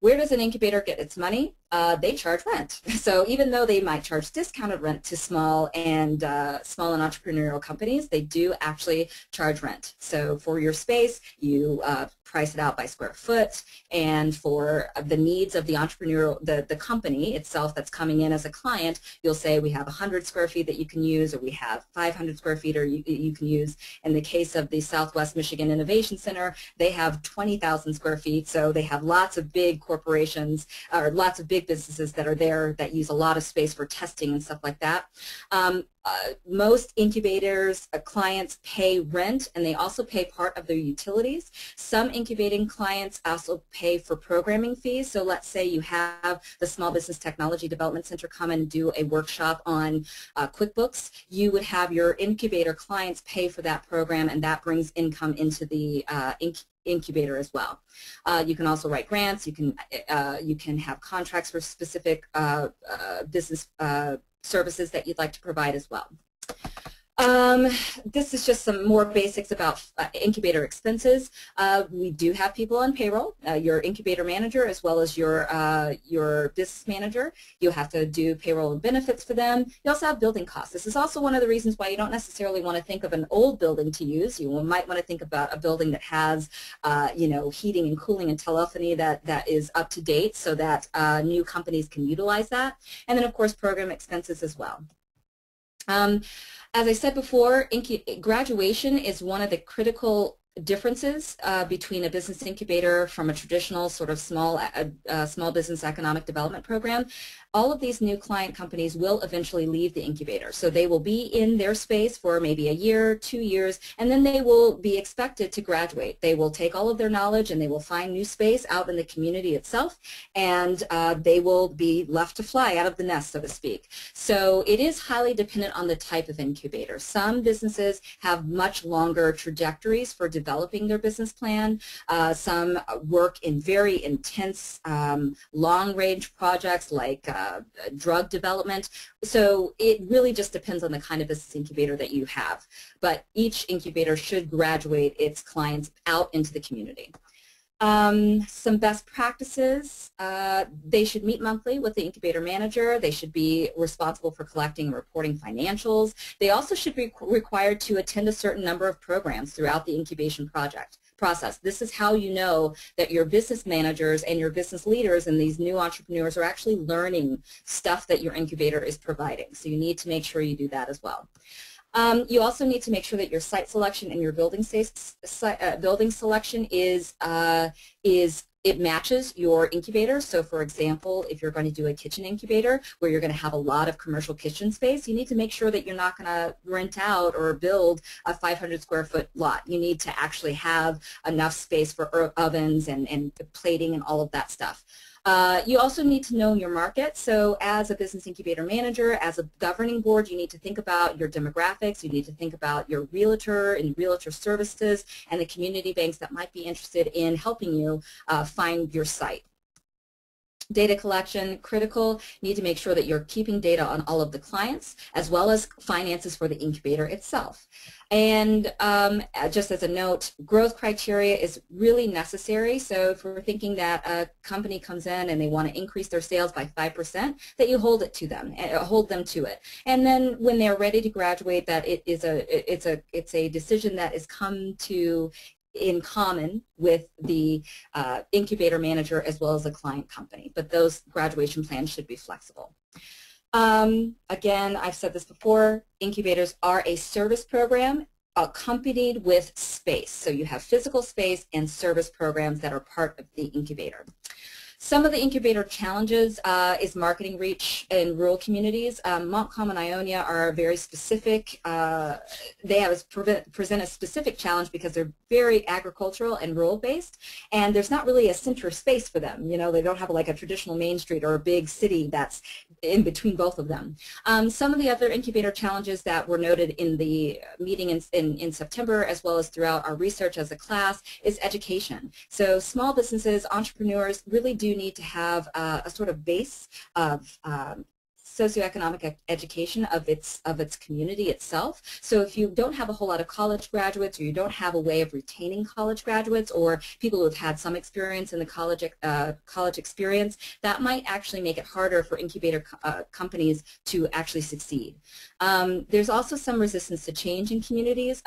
Where does an incubator get its money? They charge rent. So even though they might charge discounted rent to small and entrepreneurial companies, they do actually charge rent. So for your space, you price it out by square foot, and for the needs of the entrepreneurial, the company itself that's coming in as a client, you'll say we have 100 square feet that you can use, or we have 500 square feet or you can use. In the case of the Southwest Michigan Innovation Center, they have 20,000 square feet, so they have lots of big corporations or lots of big businesses that are there that use a lot of space for testing and stuff like that. Most incubators, clients pay rent, and they also pay part of their utilities. Some incubating clients also pay for programming fees. So let's say you have the Small Business Technology Development Center come and do a workshop on QuickBooks. You would have your incubator clients pay for that program, and that brings income into the incubator as well. You can also write grants. You can have contracts for specific business services that you'd like to provide as well. This is just some more basics about incubator expenses. We do have people on payroll, your incubator manager as well as your business manager. You'll have to do payroll and benefits for them. You also have building costs. This is also one of the reasons why you don't necessarily want to think of an old building to use. You might want to think about a building that has, you know, heating and cooling and telephony that is up to date so that new companies can utilize that. And then, of course, program expenses as well. As I said before, graduation is one of the critical differences between a business incubator from a traditional sort of small business economic development program. All of these new client companies will eventually leave the incubator. So they will be in their space for maybe a year, 2 years, and then they will be expected to graduate. They will take all of their knowledge and they will find new space out in the community itself, and they will be left to fly out of the nest, so to speak. So it is highly dependent on the type of incubator. Some businesses have much longer trajectories for developing their business plan. Some work in very intense long-range projects like drug development. So it really just depends on the kind of business incubator that you have. But each incubator should graduate its clients out into the community. Some best practices, they should meet monthly with the incubator manager. They should be responsible for collecting and reporting financials. They also should be required to attend a certain number of programs throughout the incubation process. This is how you know that your business managers and your business leaders and these new entrepreneurs are actually learning stuff that your incubator is providing. So you need to make sure you do that as well. You also need to make sure that your site selection and your building selection it matches your incubator. So for example, if you're going to do a kitchen incubator where you're going to have a lot of commercial kitchen space, you need to make sure that you're not going to rent out or build a 500 square foot lot. You need to actually have enough space for ovens and plating and all of that stuff. You also need to know your market. So as a business incubator manager, as a governing board, you need to think about your demographics. You need to think about your realtor and realtor services and the community banks that might be interested in helping you find your site. Data collection, critical. You need to make sure that you're keeping data on all of the clients as well as finances for the incubator itself. And just as a note, growth criteria is really necessary. So if we're thinking that a company comes in and they want to increase their sales by 5%, that you hold it to them, hold them to it. And then when they're ready to graduate, that it's a decision that is come to in common with the incubator manager as well as the client company. But those graduation plans should be flexible. Again, I've said this before, incubators are a service program accompanied with space. So you have physical space and service programs that are part of the incubator. Some of the incubator challenges is marketing reach in rural communities. Montcalm and Ionia are very specific. They have present a specific challenge because they're very agricultural and rural based, and there's not really a center space for them. You know, they don't have like a traditional main street or a big city that's in between both of them. Some of the other incubator challenges that were noted in the meeting in September, as well as throughout our research as a class, is education. So small businesses, entrepreneurs really do need to have a sort of base of socioeconomic education of its community itself. So if you don't have a whole lot of college graduates, or you don't have a way of retaining college graduates, or people who have had some experience in the college experience, that might actually make it harder for incubator companies to actually succeed. There's also some resistance to change in communities.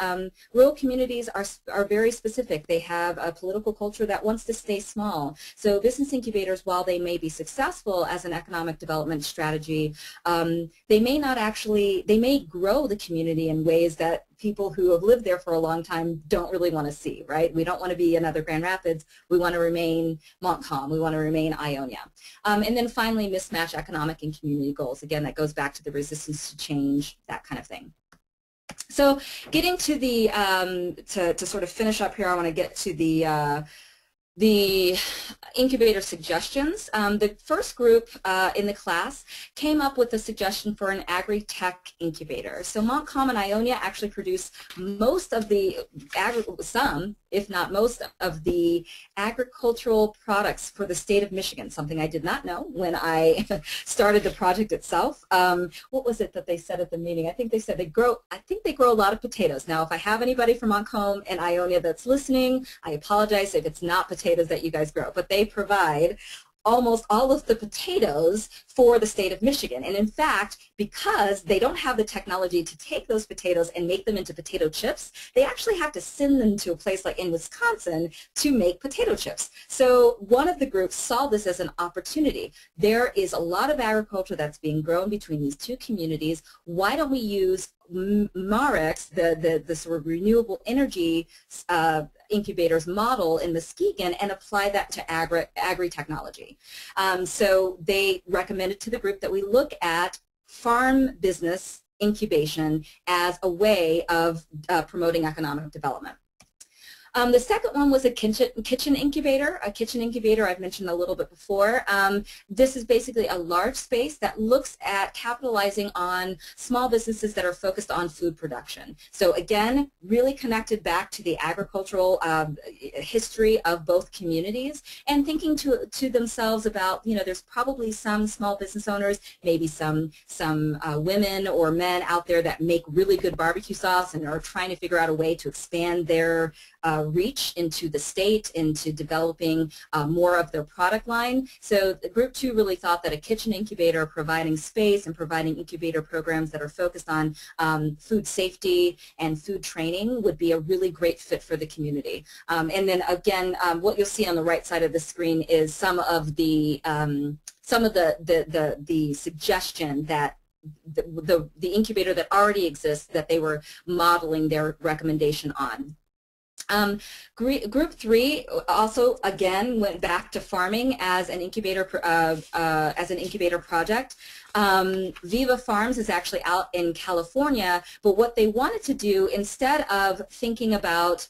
Rural communities are very specific. They have a political culture that wants to stay small. So business incubators, while they may be successful as an economic development strategy, they may not actually, they may grow the community in ways that people who have lived there for a long time don't really want to see, right? We don't want to be another Grand Rapids. We want to remain Montcalm. We want to remain Ionia. And then finally, mismatch economic and community goals. Again, that goes back to the resistance to change, that kind of thing. So getting to the, to sort of finish up here, I want to get to the Incubator Suggestions. The first group in the class came up with a suggestion for an agri-tech incubator. So Montcalm and Ionia actually produce most of the, some, if not most, of the agricultural products for the state of Michigan, something I did not know when I started the project itself. What was it that they said at the meeting? I think they said they grow a lot of potatoes. Now, if I have anybody from Montcalm and Ionia that's listening, I apologize if it's not potatoes that you guys grow, but they provide almost all of the potatoes for the state of Michigan. And in fact, because they don't have the technology to take those potatoes and make them into potato chips, they actually have to send them to a place like in Wisconsin to make potato chips. So one of the groups saw this as an opportunity. There is a lot of agriculture that's being grown between these two communities. Why don't we use MAREX, the sort of renewable energy incubators model in Muskegon, and apply that to agri-technology. So they recommended to the group that we look at farm business incubation as a way of promoting economic development. The second one was a kitchen incubator. A kitchen incubator I've mentioned a little bit before. This is basically a large space that looks at capitalizing on small businesses that are focused on food production. So again, really connected back to the agricultural history of both communities, and thinking to themselves about, you know, there's probably some small business owners, maybe some women or men out there that make really good barbecue sauce and are trying to figure out a way to expand their reach into the state, into developing more of their product line. So Group 2 really thought that a kitchen incubator providing space and providing incubator programs that are focused on food safety and food training would be a really great fit for the community. And then again, what you'll see on the right side of the screen is some of the suggestion that the incubator that already exists that they were modeling their recommendation on. Group 3 also again went back to farming as an incubator project. Viva Farms is actually out in California, but what they wanted to do, instead of thinking about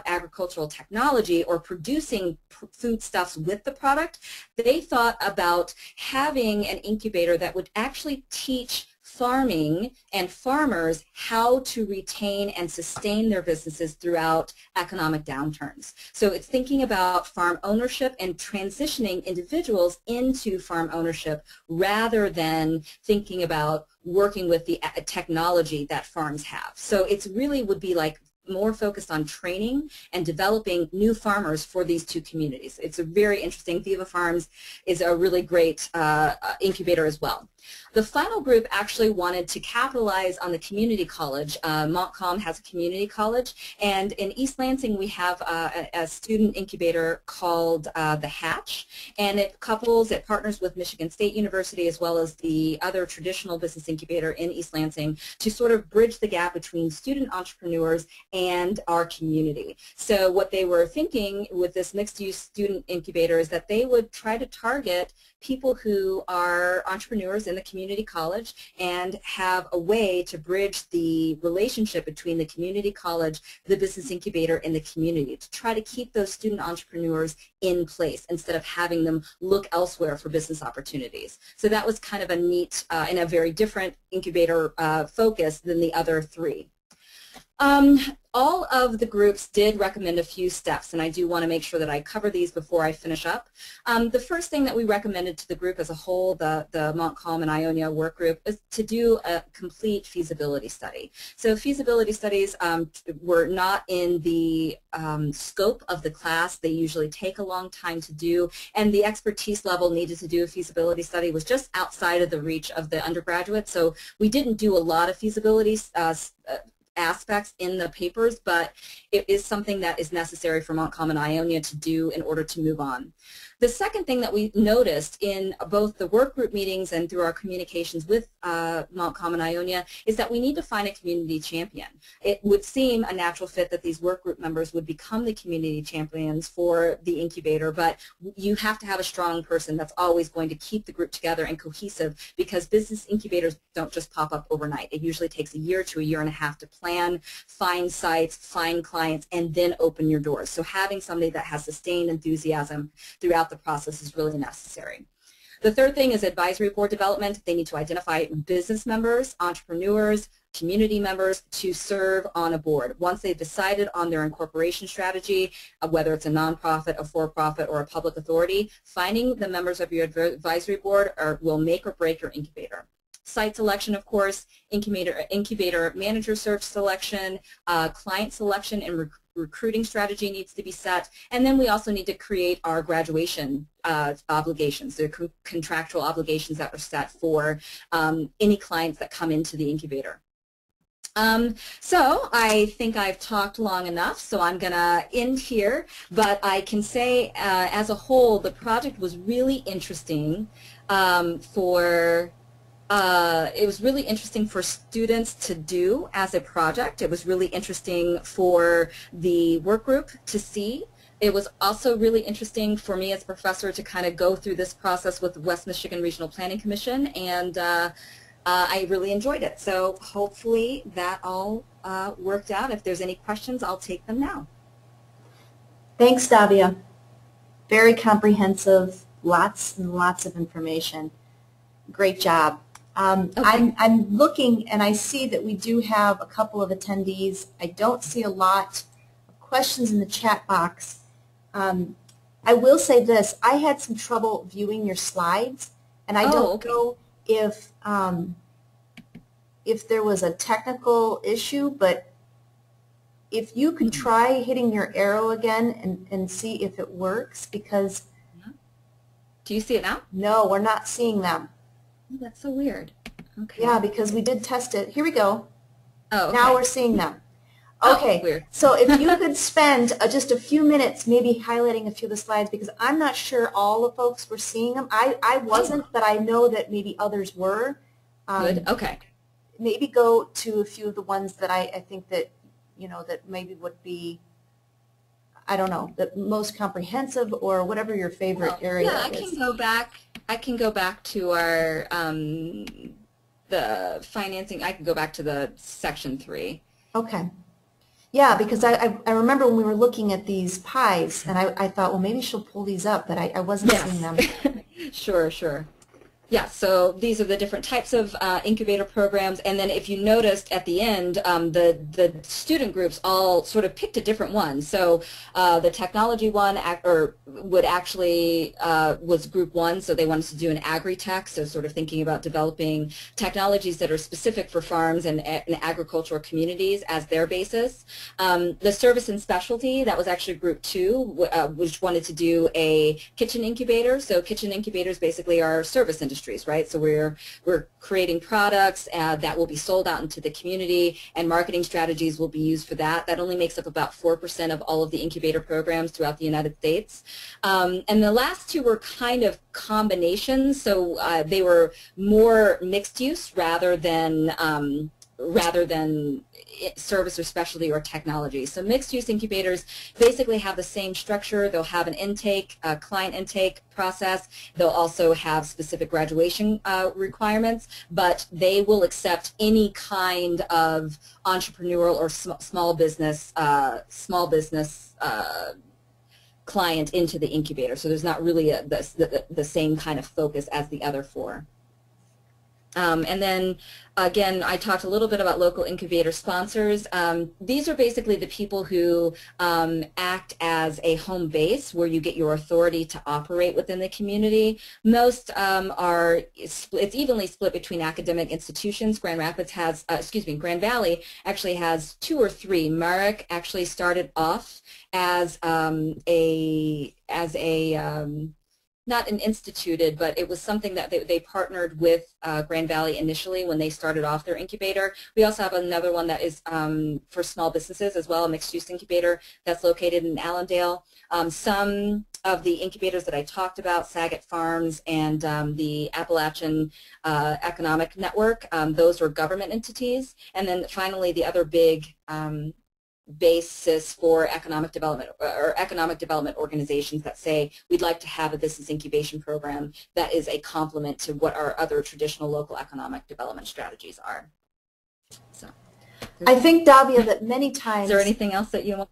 agricultural technology or producing foodstuffs with the product, they thought about having an incubator that would actually teach farming and farmers how to retain and sustain their businesses throughout economic downturns. So it's thinking about farm ownership and transitioning individuals into farm ownership rather than thinking about working with the technology that farms have. So it's really would be like more focused on training and developing new farmers for these two communities. It's a very interesting. Viva Farms is a really great incubator as well. The final group actually wanted to capitalize on the community college. Montcalm has a community college, and in East Lansing we have a student incubator called the Hatch, and it partners with Michigan State University as well as the other traditional business incubator in East Lansing to sort of bridge the gap between student entrepreneurs and our community. So what they were thinking with this mixed-use student incubator is that they would try to target people who are entrepreneurs in the community college and have a way to bridge the relationship between the community college, the business incubator, and the community to try to keep those student entrepreneurs in place instead of having them look elsewhere for business opportunities. So that was kind of a neat and a very different incubator focus than the other three. All of the groups did recommend a few steps, and I do want to make sure that I cover these before I finish up. The first thing that we recommended to the group as a whole, the Montcalm and Ionia work group, is to do a complete feasibility study. So feasibility studies were not in the scope of the class. They usually take a long time to do, and the expertise level needed to do a feasibility study was just outside of the reach of the undergraduate, so we didn't do a lot of feasibility aspects in the papers, but it is something that is necessary for Montcalm and Ionia to do in order to move on. The second thing that we noticed in both the work group meetings and through our communications with Montcalm and Ionia is that we need to find a community champion. It would seem a natural fit that these work group members would become the community champions for the incubator, but you have to have a strong person that's always going to keep the group together and cohesive, because business incubators don't just pop up overnight. It usually takes a year to a year and a half to plan, find sites, find clients, and then open your doors. So having somebody that has sustained enthusiasm throughout the process is really necessary. The third thing is advisory board development. They need to identify business members, entrepreneurs, community members to serve on a board. Once they've decided on their incorporation strategy, whether it's a nonprofit, a for-profit, or a public authority, finding the members of your advisory board will make or break your incubator. Site selection, of course, incubator manager search selection, client selection and recruiting strategy needs to be set, and then we also need to create our graduation obligations, the contractual obligations that are set for any clients that come into the incubator. So I think I've talked long enough, so I'm going to end here, but I can say as a whole the project was really interesting it was really interesting for students to do as a project. It was really interesting for the work group to see. It was also really interesting for me as a professor to kind of go through this process with the West Michigan Regional Planning Commission, and I really enjoyed it. So hopefully that all worked out. If there's any questions, I'll take them now. Thanks, Davia. Very comprehensive, lots and lots of information. Great job. Okay. I'm looking and I see that we do have a couple of attendees. I don't see a lot of questions in the chat box. I will say this, I had some trouble viewing your slides, and I don't know if there was a technical issue, but if you could try hitting your arrow again and see if it works, because... Do you see it now? No, we're not seeing them. Oh, that's so weird. Okay. Yeah, because we did test it. Here we go. Oh, okay. Now we're seeing them. Okay, weird. So if you could spend just a few minutes maybe highlighting a few of the slides, because I'm not sure all the folks were seeing them. I wasn't, but I know that maybe others were. Good, okay. Maybe go to a few of the ones that I think that, you know, that maybe would be, I don't know, the most comprehensive or whatever your favorite area is. Yeah, I can go back to our, the financing, I can go back to the section 3. Okay. Yeah, because I remember when we were looking at these pies, and I thought, well, maybe she'll pull these up, but I wasn't seeing them. Sure, sure. Yeah, so these are the different types of incubator programs, and then if you noticed at the end, the student groups all sort of picked a different one. So the technology one was group 1, so they wanted to do an agri-tech, so sort of thinking about developing technologies that are specific for farms and agricultural communities as their basis. The service and specialty, that was actually group 2, which wanted to do a kitchen incubator. So kitchen incubators basically are service industries, right? So we're creating products that will be sold out into the community, and marketing strategies will be used for that. That only makes up about 4% of all of the incubator programs throughout the United States. And the last 2 were kind of combinations, so they were more mixed use rather than service or specialty or technology. So mixed-use incubators basically have the same structure. They'll have an intake, a client intake process. They'll also have specific graduation requirements, but they will accept any kind of entrepreneurial or small business client into the incubator. So there's not really the same kind of focus as the other 4. And then, again, I talked a little bit about local incubator sponsors. These are basically the people who act as a home base where you get your authority to operate within the community. Most it's evenly split between academic institutions. Grand Valley actually has 2 or 3. Merrick actually started off as not an instituted, but it was something that they partnered with Grand Valley initially when they started off their incubator. We also have another one that is for small businesses as well, a mixed-use incubator that's located in Allendale. Some of the incubators that I talked about, Saget Farms and the Appalachian Economic Network, those were government entities. And then finally the other big basis for economic development or economic development organizations that say we'd like to have a business incubation program that is a complement to what our other traditional local economic development strategies are. So, I think, Davia, that many times... Is there anything else that you want?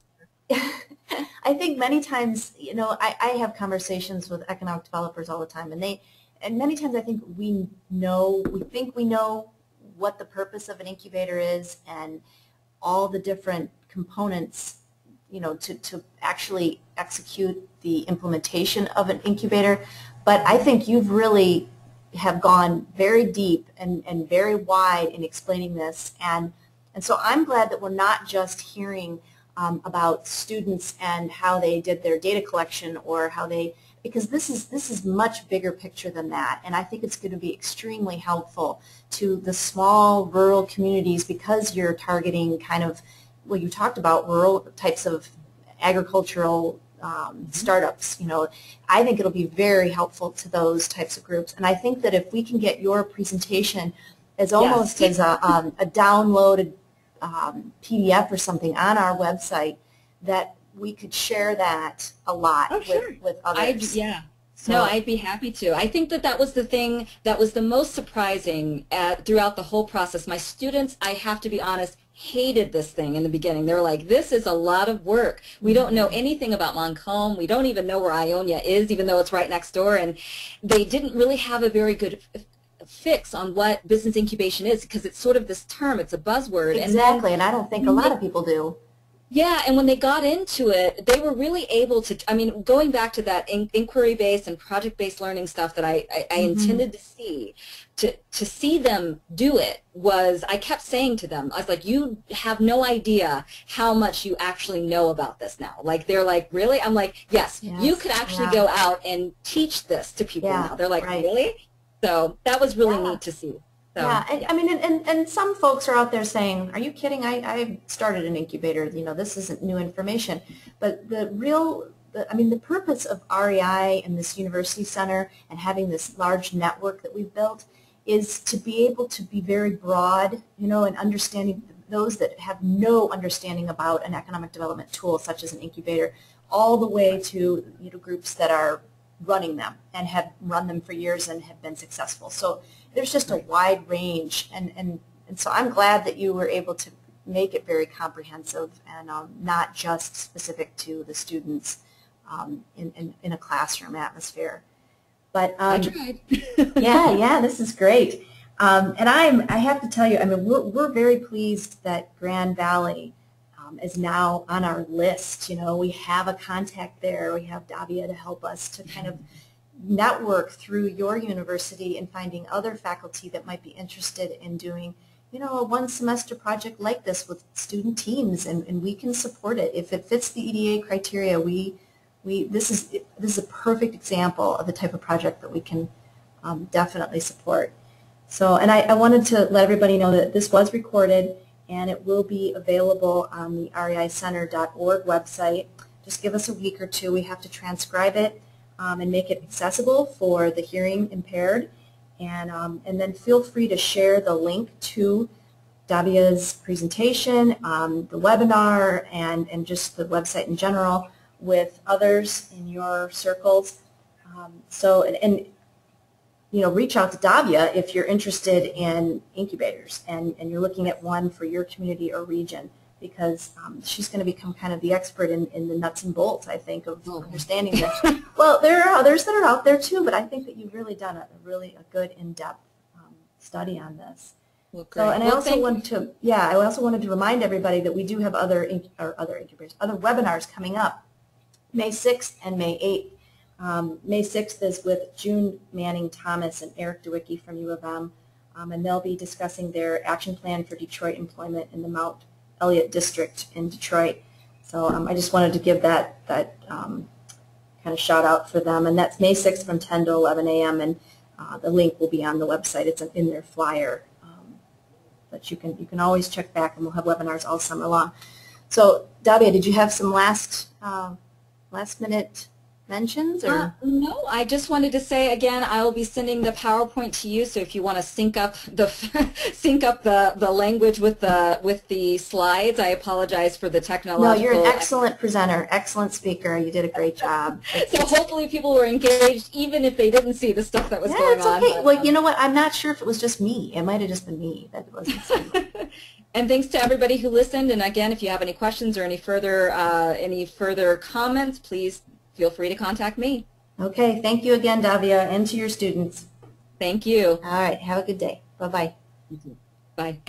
I think many times, you know, I have conversations with economic developers all the time, and many times I think we think we know what the purpose of an incubator is and all the different components, you know, to actually execute the implementation of an incubator. But I think you've really have gone very deep and very wide in explaining this, and so I'm glad that we're not just hearing about students and how they did their data collection or how they, because this is much bigger picture than that, and I think it's going to be extremely helpful to the small rural communities because you're targeting kind of, well, you talked about rural types of agricultural startups. You know, I think it'll be very helpful to those types of groups, and I think that if we can get your presentation as almost as a downloaded PDF or something on our website, that we could share that a lot with others. So, no, I'd be happy to. I think that was the thing that was the most surprising throughout the whole process. My students, I have to be honest, hated this thing in the beginning. They were like, this is a lot of work. We don't know anything about Montcalm. We don't even know where Ionia is, even though it's right next door. And they didn't really have a very good fix on what business incubation is, because it's sort of this term, it's a buzzword. Exactly, and I don't think a lot of people do. Yeah, and when they got into it, they were really able to, I mean, going back to that inquiry-based and project-based learning stuff that I intended to see them do it was, I kept saying to them, I was like, you have no idea how much you actually know about this now. Like, they're like, really? I'm like, yes, you could actually go out and teach this to people now. They're like, really? So that was really neat to see. So, I mean, and some folks are out there saying, are you kidding? I started an incubator. You know, this isn't new information. But the purpose of REI and this university center and having this large network that we've built is to be able to be very broad, you know, and understanding those that have no understanding about an economic development tool such as an incubator, all the way to, you know, groups that are running them and have run them for years and have been successful. So there's just a wide range, and so I'm glad that you were able to make it very comprehensive and not just specific to the students in a classroom atmosphere. But I tried. yeah, this is great. And I have to tell you, I mean, we're very pleased that Grand Valley is now on our list. You know, we have a contact there. We have Davia to help us to kind of network through your university and finding other faculty that might be interested in doing, you know, a one-semester project like this with student teams, and we can support it. If it fits the EDA criteria, this is a perfect example of the type of project that we can definitely support. So, and I wanted to let everybody know that this was recorded, and it will be available on the reicenter.org website. Just give us a week or two. We have to transcribe it and make it accessible for the hearing impaired. And then feel free to share the link to Davia's presentation, the webinar, and just the website in general with others in your circles. And you know, reach out to Davia if you're interested in incubators and you're looking at one for your community or region, because she's going to become kind of the expert in the nuts and bolts, I think, of understanding this. Well, there are others that are out there too, but I think that you've really done a good in-depth study on this. Well, so, and I also wanted to remind everybody that we do have other webinars coming up, May 6th and May 8th. May 6th is with June Manning-Thomas and Eric DeWicki from U of M, and they'll be discussing their action plan for Detroit employment in the Mount Elliott district in Detroit. So I just wanted to give that kind kind of shout out for them. And that's May 6th from 10 to 11 a.m. And the link will be on the website. It's in their flyer. But you can always check back, and we'll have webinars all summer long. So, Davia, did you have some last minute mentions? Or? No, I just wanted to say again, I will be sending the PowerPoint to you. So if you want to sync up the language with the slides, I apologize for the technological. No, you're an excellent presenter, excellent speaker. You did a great job. So hopefully people were engaged, even if they didn't see the stuff that was going on. Yeah, it's okay. Well, you know what? I'm not sure if it was just me. It might have just been me that wasn't seeing. And thanks to everybody who listened. And again, if you have any questions or any further comments, please feel free to contact me. Okay, thank you again, Davia, and to your students. Thank you. All right, have a good day. Bye-bye. Bye.